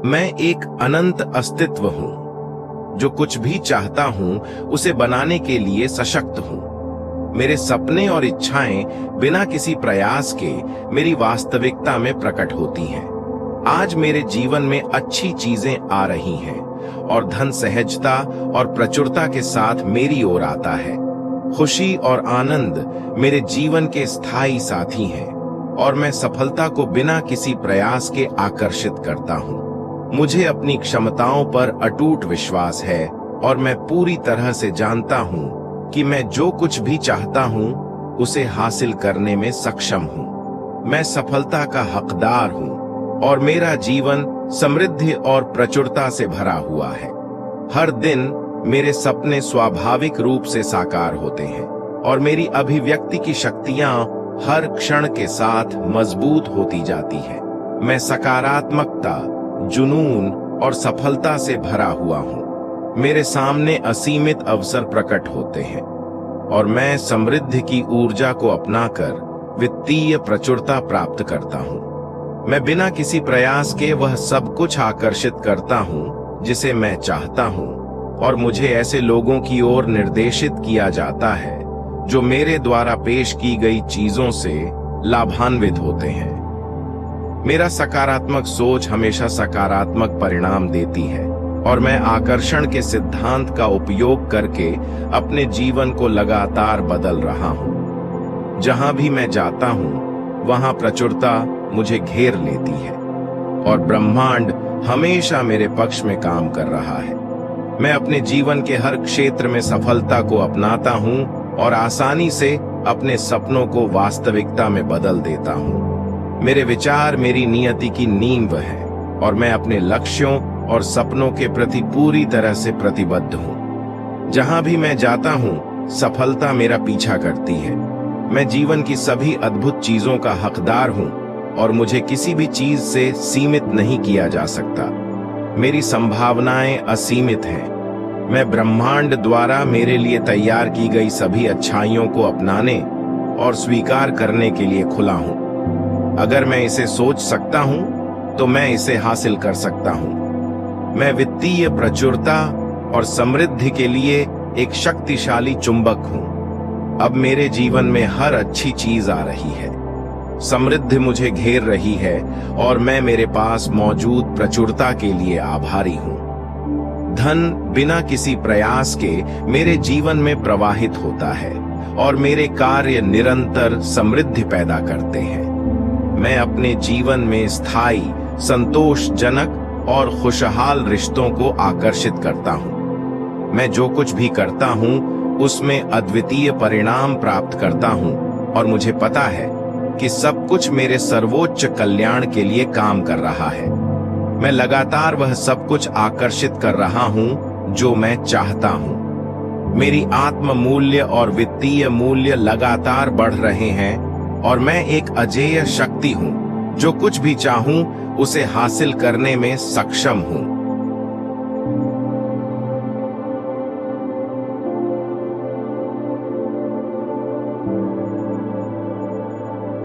मैं एक अनंत अस्तित्व हूँ। जो कुछ भी चाहता हूँ उसे बनाने के लिए सशक्त हूँ। मेरे सपने और इच्छाएं बिना किसी प्रयास के मेरी वास्तविकता में प्रकट होती हैं। आज मेरे जीवन में अच्छी चीजें आ रही हैं और धन सहजता और प्रचुरता के साथ मेरी ओर आता है। खुशी और आनंद मेरे जीवन के स्थायी साथी हैं और मैं सफलता को बिना किसी प्रयास के आकर्षित करता हूँ। मुझे अपनी क्षमताओं पर अटूट विश्वास है और मैं पूरी तरह से जानता हूँ कि मैं जो कुछ भी चाहता हूँ उसे हासिल करने में सक्षम हूँ। मैं सफलता का हकदार हूँ और मेरा जीवन समृद्धि और प्रचुरता से भरा हुआ है। हर दिन मेरे सपने स्वाभाविक रूप से साकार होते हैं और मेरी अभिव्यक्ति की शक्तियां हर क्षण के साथ मजबूत होती जाती है। मैं सकारात्मकता, जुनून और सफलता से भरा हुआ हूँ। मेरे सामने असीमित अवसर प्रकट होते हैं और मैं समृद्धि की ऊर्जा को अपनाकर वित्तीय प्रचुरता प्राप्त करता हूँ। मैं बिना किसी प्रयास के वह सब कुछ आकर्षित करता हूँ जिसे मैं चाहता हूँ और मुझे ऐसे लोगों की ओर निर्देशित किया जाता है जो मेरे द्वारा पेश की गई चीजों से लाभान्वित होते हैं। मेरा सकारात्मक सोच हमेशा सकारात्मक परिणाम देती है और मैं आकर्षण के सिद्धांत का उपयोग करके अपने जीवन को लगातार बदल रहा हूँ। जहां भी मैं जाता हूँ वहां प्रचुरता मुझे घेर लेती है और ब्रह्मांड हमेशा मेरे पक्ष में काम कर रहा है। मैं अपने जीवन के हर क्षेत्र में सफलता को अपनाता हूँ और आसानी से अपने सपनों को वास्तविकता में बदल देता हूँ। मेरे विचार मेरी नियति की नींव है और मैं अपने लक्ष्यों और सपनों के प्रति पूरी तरह से प्रतिबद्ध हूँ। जहां भी मैं जाता हूँ सफलता मेरा पीछा करती है। मैं जीवन की सभी अद्भुत चीजों का हकदार हूँ और मुझे किसी भी चीज से सीमित नहीं किया जा सकता। मेरी संभावनाएं असीमित हैं। मैं ब्रह्मांड द्वारा मेरे लिए तैयार की गई सभी अच्छाइयों को अपनाने और स्वीकार करने के लिए खुला हूँ। अगर मैं इसे सोच सकता हूँ तो मैं इसे हासिल कर सकता हूँ। मैं वित्तीय प्रचुरता और समृद्धि के लिए एक शक्तिशाली चुंबक हूँ। अब मेरे जीवन में हर अच्छी चीज आ रही है। समृद्धि मुझे घेर रही है और मैं मेरे पास मौजूद प्रचुरता के लिए आभारी हूँ। धन बिना किसी प्रयास के मेरे जीवन में प्रवाहित होता है और मेरे कार्य निरंतर समृद्धि पैदा करते हैं। मैं अपने जीवन में स्थायी, संतोषजनक और खुशहाल रिश्तों को आकर्षित करता हूँ। मैं जो कुछ भी करता हूँ उसमें अद्वितीय परिणाम प्राप्त करता हूँ और मुझे पता है कि सब कुछ मेरे सर्वोच्च कल्याण के लिए काम कर रहा है। मैं लगातार वह सब कुछ आकर्षित कर रहा हूँ जो मैं चाहता हूँ। मेरी आत्म मूल्य और वित्तीय मूल्य लगातार बढ़ रहे हैं और मैं एक अजेय शक्ति हूँ। जो कुछ भी चाहूँ उसे हासिल करने में सक्षम हूँ।